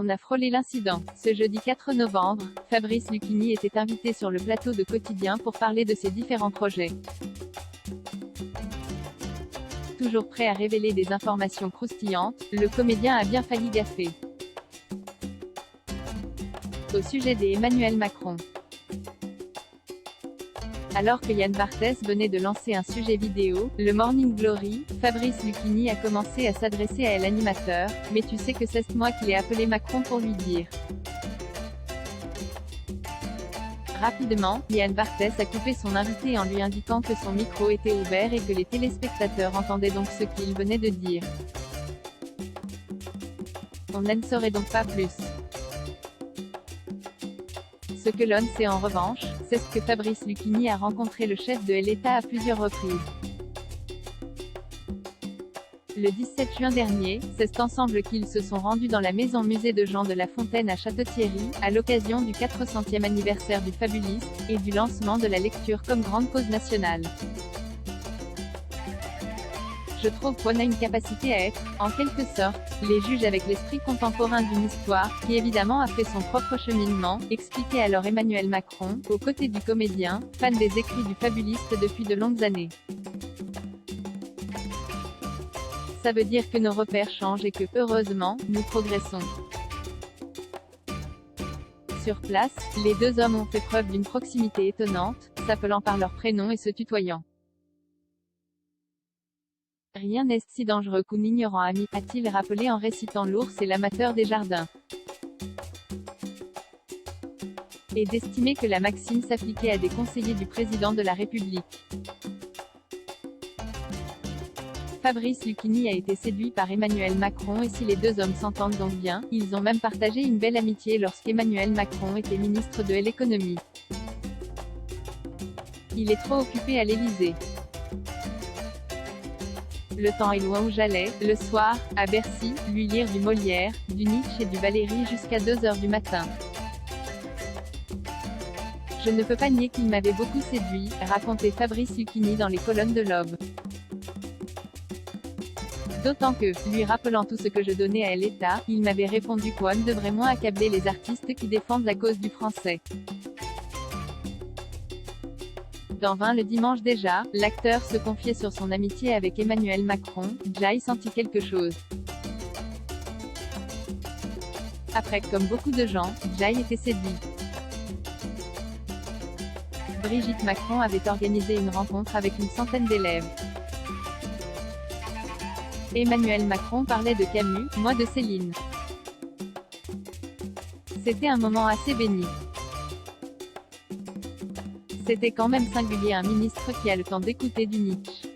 On a frôlé l'incident. Ce jeudi 4 novembre, Fabrice Lucchini était invité sur le plateau de Quotidien pour parler de ses différents projets. Toujours prêt à révéler des informations croustillantes, le comédien a bien failli gaffer. Au sujet d'Emmanuel Macron. Alors que Yann Barthès venait de lancer un sujet vidéo, le Morning Glory, Fabrice Lucchini a commencé à s'adresser à l'animateur, « Mais tu sais que c'est moi qui l'ai appelé Macron pour lui dire ». Rapidement, Yann Barthès a coupé son invité en lui indiquant que son micro était ouvert et que les téléspectateurs entendaient donc ce qu'il venait de dire. On ne saurait donc pas plus. Ce que l'on sait en revanche, c'est ce que Fabrice Lucchini a rencontré le chef de l'État à plusieurs reprises. Le 17 juin dernier, c'est ensemble qu'ils se sont rendus dans la maison musée de Jean de La Fontaine à Château-Thierry, à l'occasion du 400e anniversaire du fabuliste, et du lancement de la lecture comme grande cause nationale. Je trouve qu'on a une capacité à être, en quelque sorte, les juges avec l'esprit contemporain d'une histoire, qui évidemment a fait son propre cheminement, expliquait alors Emmanuel Macron, aux côtés du comédien, fan des écrits du fabuliste depuis de longues années. Ça veut dire que nos repères changent et que, heureusement, nous progressons. Sur place, les deux hommes ont fait preuve d'une proximité étonnante, s'appelant par leur prénom et se tutoyant. Rien n'est si dangereux qu'un ignorant ami, a-t-il rappelé en récitant l'ours et l'amateur des jardins. Et d'estimer que la maxime s'appliquait à des conseillers du président de la République. Fabrice Lucchini a été séduit par Emmanuel Macron et si les deux hommes s'entendent donc bien, ils ont même partagé une belle amitié lorsqu'Emmanuel Macron était ministre de l'économie. Il est trop occupé à l'Élysée. Le temps est loin où j'allais, le soir, à Bercy, lui lire du Molière, du Nietzsche et du Valéry jusqu'à 2 h du matin. Je ne peux pas nier qu'il m'avait beaucoup séduit, racontait Fabrice Lucchini dans les colonnes de l'Aube. D'autant que, lui rappelant tout ce que je donnais à l'État, il m'avait répondu qu'on devrait moins accabler les artistes qui défendent la cause du français. Dans 20 le dimanche déjà, l'acteur se confiait sur son amitié avec Emmanuel Macron, Jai sentit quelque chose. Après, comme beaucoup de gens, Jai était séduit. Brigitte Macron avait organisé une rencontre avec une centaine d'élèves. Emmanuel Macron parlait de Camus, moi de Céline. C'était un moment assez béni. C'était quand même singulier un ministre qui a le temps d'écouter du Nietzsche.